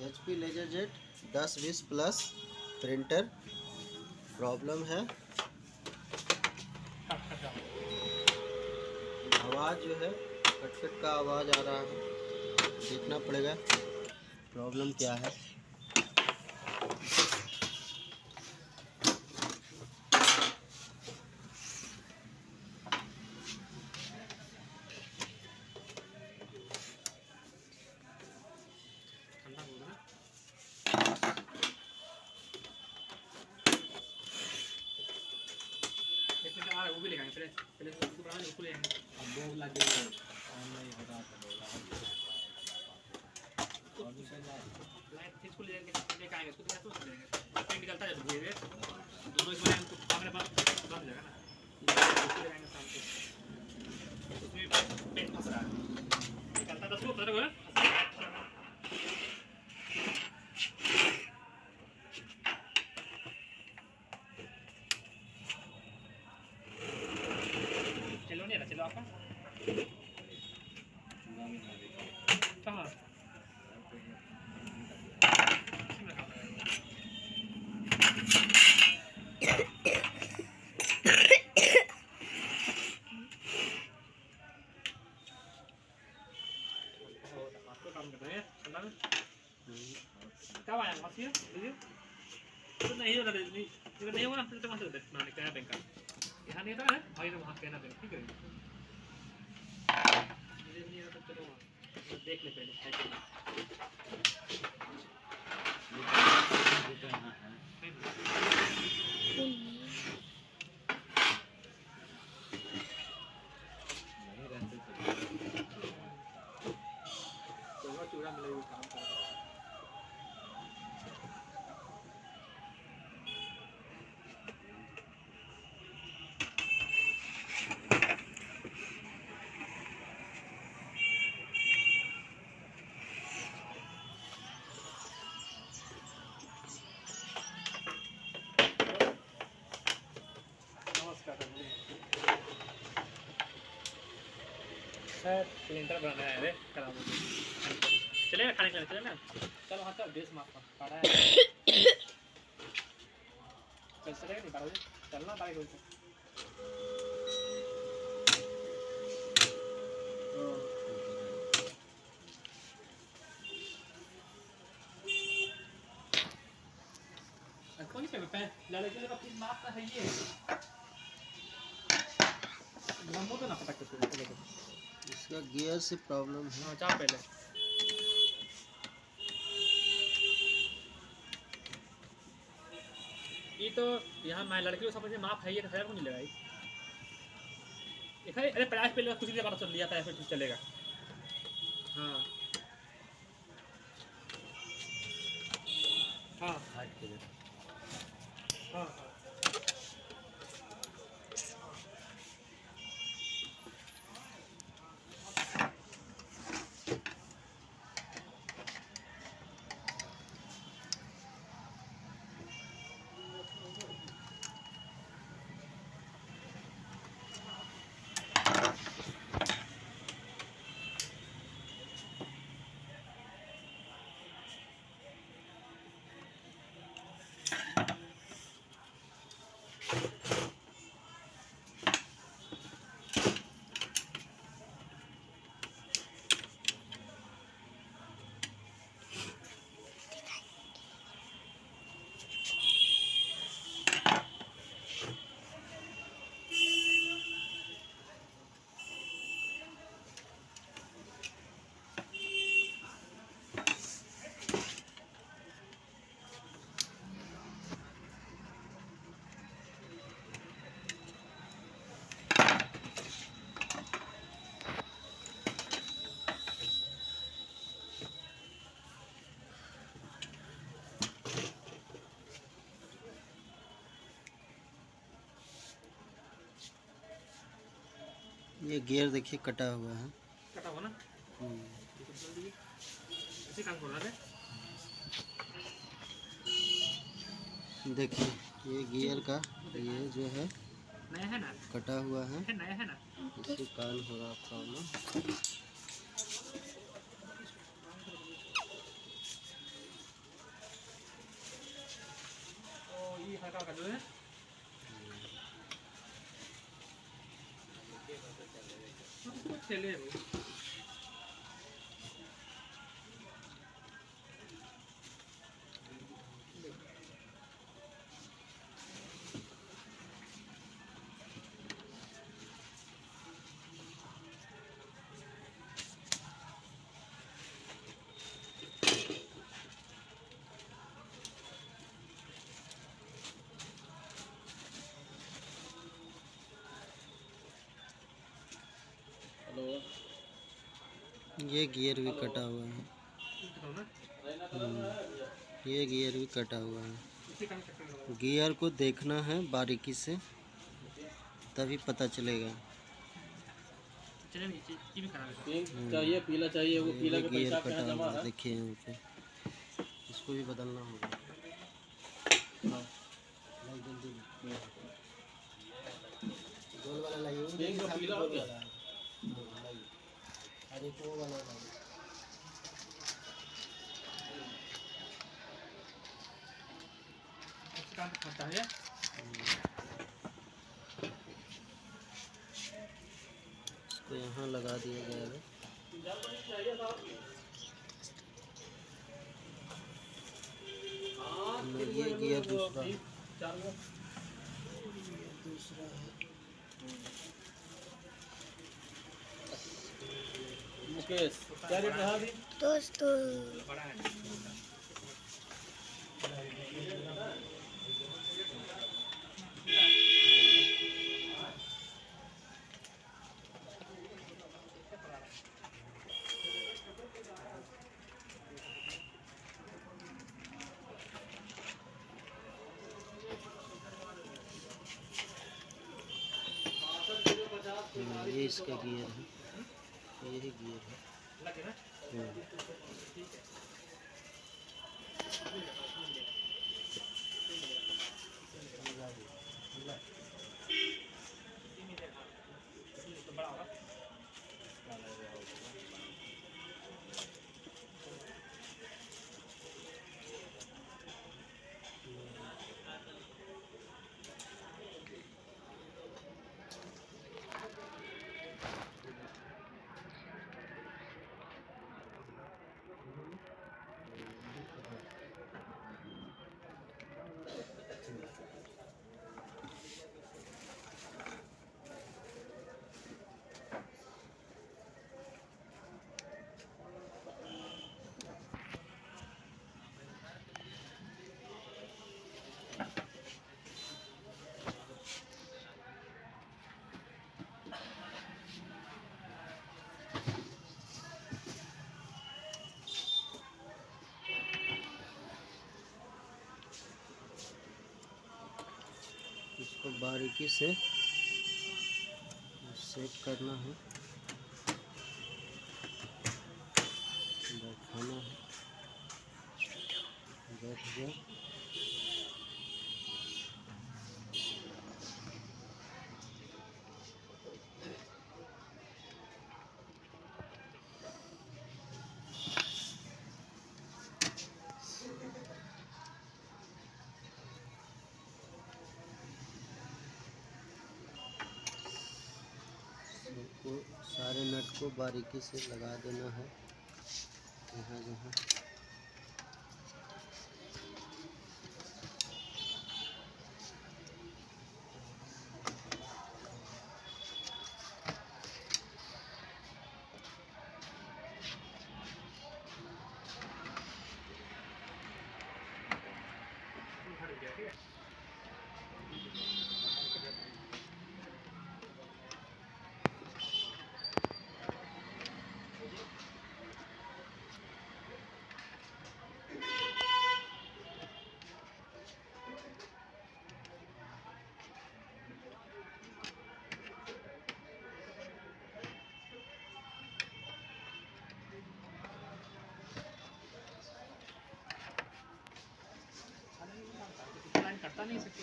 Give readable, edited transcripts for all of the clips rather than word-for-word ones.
HP LaserJet 1020 plus printer problem है। आवाज़ जो है कट का आवाज़ आ रहा है, देखना पड़ेगा प्रॉब्लम क्या है। वो भी लेंगे पहले उसको बनाने उसको लेंगे। अब दो लगे ऑनलाइन हो रहा था और भी कर लाइट इसको लेके आएंगे उसको तो कैसे लेंगे पेंट निकलता है जब ये दोनों एक बार हमको सामने बंद जाएगा ना उसको ले आएंगे शाम को उसमें पेंट फंस रहा है निकलता 10 को पता है चलो आपका कहाँ आपको काम कर रहे हैं ठंडा में कब आया वहाँ से तो नहीं होगा नहीं होगा ना तो वहाँ से बनाने का बैंक का यहाँ नहीं था भाई तो वहाँ कहना बैंक ठीक है नहीं आता चलो वहाँ देख ले पहले चूड़ा मिले काम कर सिलेंडर बनाना है रे खराब हो गया चलेगा खाने के लिए चले ना चलो हाँ चल बेस मार पड़ा है चल चलेगा नहीं 12 बजे चलना 12 बजे कौन सी पे लड़के का पीस मारता है ये नंबर तो ना पता किसको इसका गियर से प्रॉब्लम है। हाँ चाह पहले ये तो यहाँ मैं लड़की को समझ में माफ है ये तो नहीं लगा अरे प्रयास पे कुछ भी पता चल लिया था फिर चलेगा हाँ हाँ हाँ हाँ ये गियर देखिए कटा हुआ है। कटा हुआ ना इसी काम कर रहा है देखिए ये गियर का ये जो है नया है ना कटा हुआ है नया है ना इसके कारण हो रहा प्रॉब्लम। चले वो ये गियर भी कटा हुआ है। ये गियर भी कटा हुआ है। गियर को देखना है बारीकी से, तभी पता चलेगा। चाहिए पीला चाहिए, वो पीला का गियर पैसा कटा कहाँ जमा हुआ है, है? देखिए यहाँ पे। इसको भी बदलना होगा। हाँ। जल्दी गोल वाला लाइए। एक पीला हो गया। अरे वो वाला लाइए। काम करता है इसको यहाँ लगा दिया जाएगा। ये गियर दूसरा है। मुकेश क्या रेट रहा अभी? दोस्तों बड़ा है। ये इसका गियर है, यही गियर है। लगे ना? बड़ा होगा। इसको बारीकी से सेट करना है, बैठाना है। बैठ गया। को सारे नट को बारीकी से लगा देना है जहाँ जहाँ। करता नहीं सकते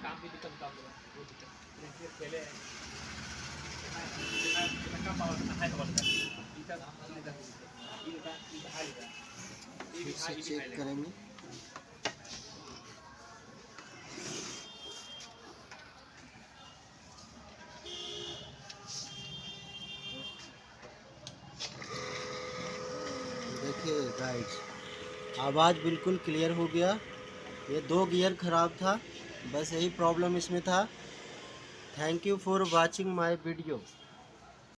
काम भी दिक्कत काम वो दिक्कत पहले फिर से चेक करेंगे। देखिए गाइस, आवाज़ बिल्कुल क्लियर हो गया। ये 2 गियर ख़राब था, बस यही प्रॉब्लम इसमें था। Thank you for watching my video.